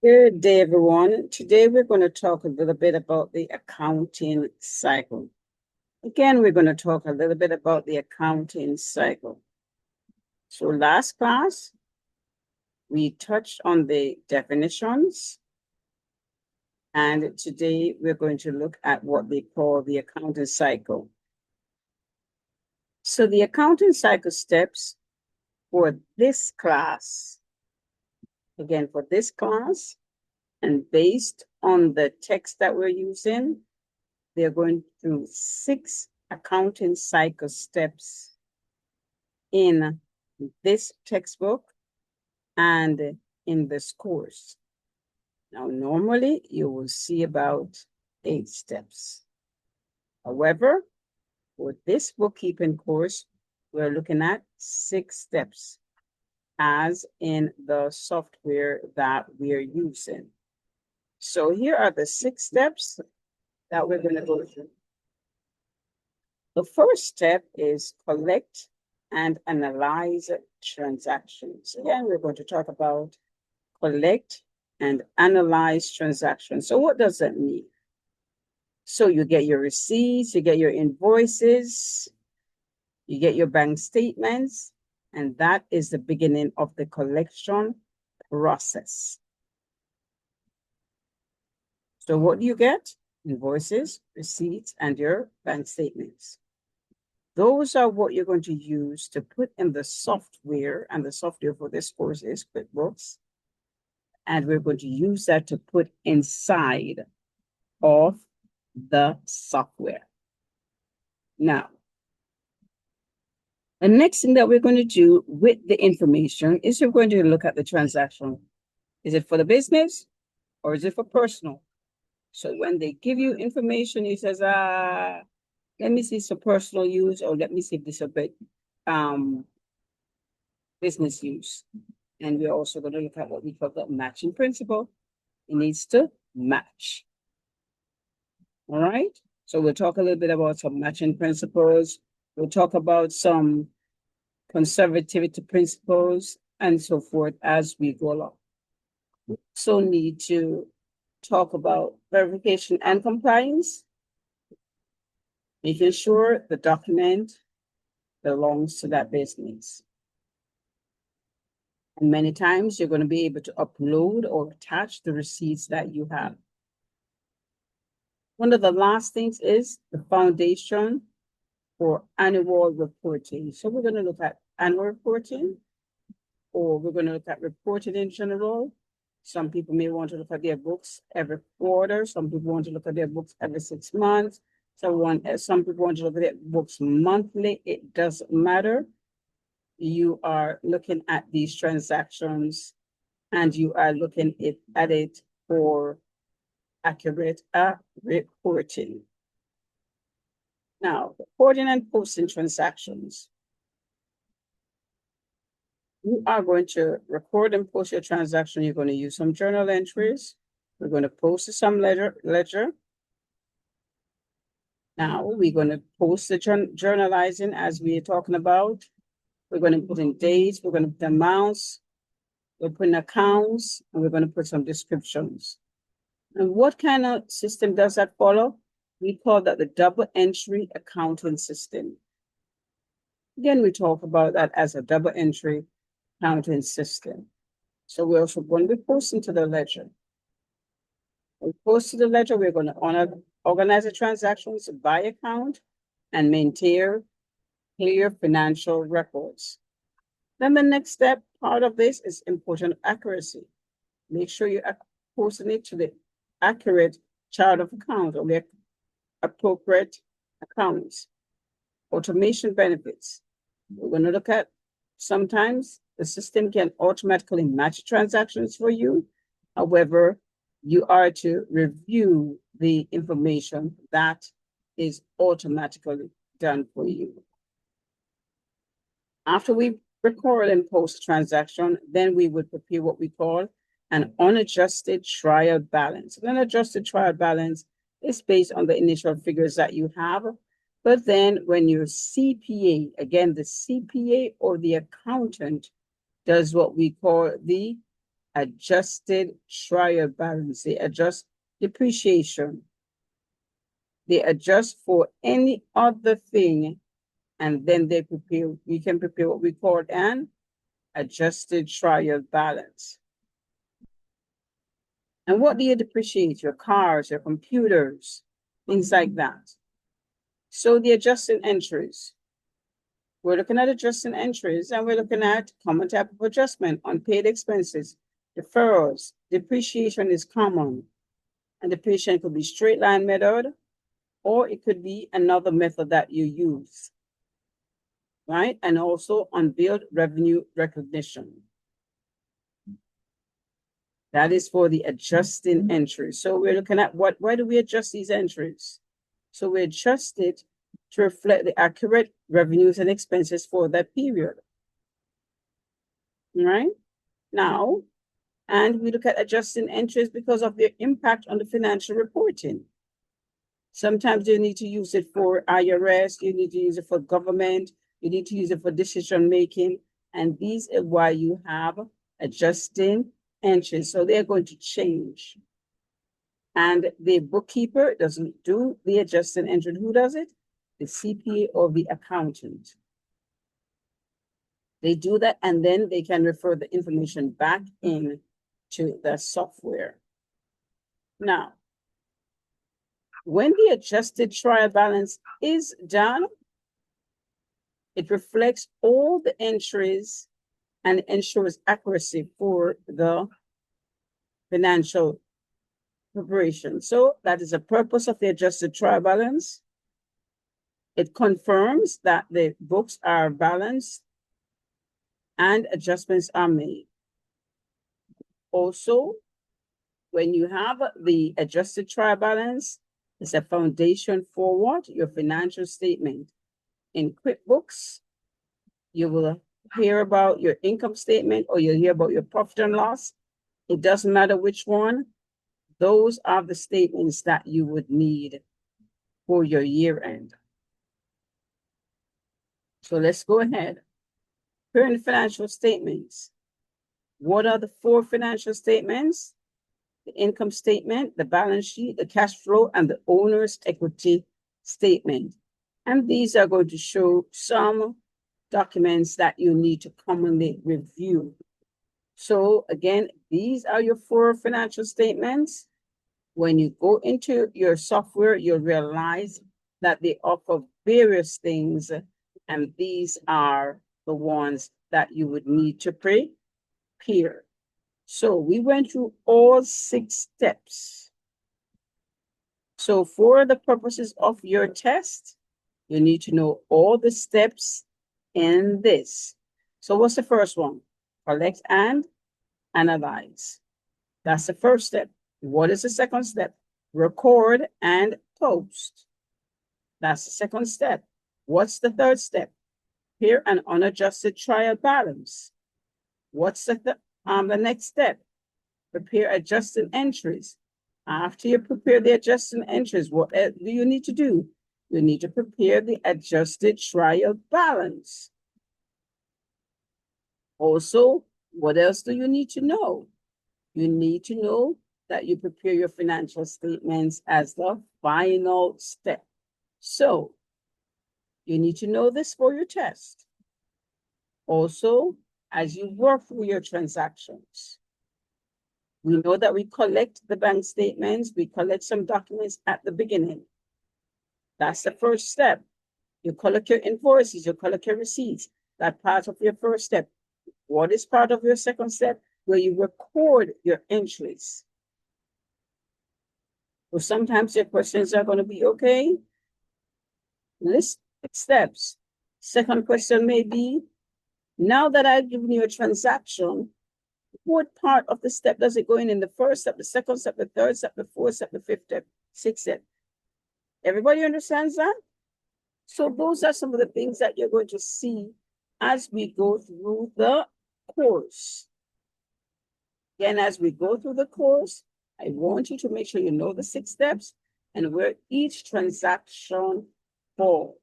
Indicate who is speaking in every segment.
Speaker 1: Good day, everyone. Today we're going to talk a little bit about the accounting cycle. Again, we're going to talk a little bit about the accounting cycle. So last class, we touched on the definitions, and today we're going to look at what they call the accounting cycle. So the accounting cycle steps for this class, again, for this class, and based on the text that we're using, they're going through 6 accounting cycle steps in this textbook and in this course. Now, normally you will see about 8 steps. However, for this bookkeeping course, we're looking at 6 steps as in the software that we're using. So here are the 6 steps that we're going to go through. The first step is collect and analyze transactions. Again, we're going to talk about collect and analyze transactions. So what does that mean? So you get your receipts, you get your invoices, you get your bank statements, and that is the beginning of the collection process. So what do you get? Invoices, receipts, and your bank statements. Those are what you're going to use to put in the software, and the software for this course is QuickBooks. And we're going to use that to put inside of the software. Now, the next thing that we're going to do with the information is we're going to look at the transaction. Is it for the business or is it for personal? So when they give you information, it says, let me see it's for personal use, or let me see if this is a bit business use. And we're also going to look at what we call the matching principle. It needs to match. All right. So we'll talk a little bit about some matching principles. We'll talk about some conservativity principles and so forth as we go along. We also need to talk about verification and compliance, making sure the document belongs to that business. And many times you're going to be able to upload or attach the receipts that you have. One of the last things is the foundation for annual reporting. So we're going to look at annual reporting, or we're going to look at reporting in general. Some people may want to look at their books every quarter. Some people want to look at their books every 6 months. Some people want to look at their books monthly. It doesn't matter. You are looking at these transactions and you are looking at it for accurate reporting. Now, reporting and posting transactions. You are going to record and post your transaction. You're going to use some journal entries. We're going to post to some ledger. Now, we're going to post the journalizing as we're talking about. We're going to put in dates. We're going to put amounts. We're putting accounts, and we're going to put some descriptions. And what kind of system does that follow? We call that the double entry accounting system. Again, we talk about that as a double entry accounting system. So we're also going to be posting to the ledger. We post to the ledger, we're going to organize the transactions by account and maintain clear financial records. Then the next step, part of this is important accuracy. Make sure you are posting it to the accurate chart of account or the appropriate accounts. Automation benefits. We're going to look at sometimes the system can automatically match transactions for you. However, you are to review the information that is automatically done for you. After we record and post transaction, then we would prepare what we call an unadjusted trial balance. An unadjusted trial balance is based on the initial figures that you have. But then when your CPA, again, the CPA or the accountant does what we call the adjusted trial balance. They adjust depreciation. They adjust for any other thing, and then we can prepare what we call an adjusted trial balance. And what do you depreciate? Your cars, your computers, things like that. So the adjusting entries. We're looking at adjusting entries, and we're looking at common type of adjustment, unpaid expenses, deferrals. Depreciation is common. And depreciation could be straight line method, or it could be another method that you use, right? And also unbilled revenue recognition. That is for the adjusting entries. So we're looking at why do we adjust these entries? So we adjust it to reflect the accurate revenues and expenses for that period. Right? Now, and we look at adjusting entries because of their impact on the financial reporting. Sometimes you need to use it for IRS, you need to use it for government, you need to use it for decision making, and these are why you have adjusting entries. So they're going to change. And the bookkeeper doesn't do the adjusting entry. Who does it? The CPA or the accountant. They do that, and then they can refer the information back in to the software. Now, when the adjusted trial balance is done, it reflects all the entries and ensures accuracy for the financial preparation. So that is the purpose of the adjusted trial balance. It confirms that the books are balanced and adjustments are made. Also, when you have the adjusted trial balance, it's a foundation for what? Your financial statement. In QuickBooks, you will hear about your income statement or you'll hear about your profit and loss. It doesn't matter which one. Those are the statements that you would need for your year end. So let's go ahead. Current financial statements. What are the 4 financial statements? The income statement, the balance sheet, the cash flow, and the owner's equity statement. And these are going to show some documents that you need to commonly review. So again, these are your 4 financial statements. When you go into your software, you'll realize that they offer various things, and these are the ones that you would need to prepare. So we went through all 6 steps. So for the purposes of your test, you need to know all the steps in this. So what's the first one? Collect and analyze. That's the first step. What is the second step? Record and post. That's the second step. What's the third step? Prepare an unadjusted trial balance. What's the next step? Prepare adjusting entries. After you prepare the adjusting entries, what do you need to do? You need to prepare the adjusted trial balance. Also, what else do you need to know? You need to know that you prepare your financial statements as the final step. So, you need to know this for your test. Also, as you work through your transactions, we know that we collect the bank statements, we collect some documents at the beginning. That's the first step. You collect your invoices, you collect your receipts. That's part of your first step. What is part of your second step? Where you record your entries. So sometimes your questions are going to be, okay, list steps. Second question may be, now that I've given you a transaction, what part of the step does it go in the first step, the second step, the third step, the fourth step, the fifth step, sixth step? Everybody understands that? So those are some of the things that you're going to see as we go through the course. Again, as we go through the course, I want you to make sure you know the 6 steps and where each transaction falls.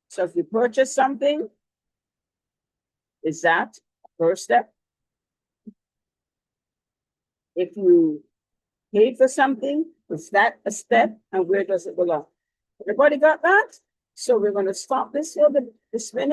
Speaker 1: So if you purchase something, is that first step? if you pay for something, is that a step and where does it belong? Everybody got that? So we're gonna stop this for the spinning.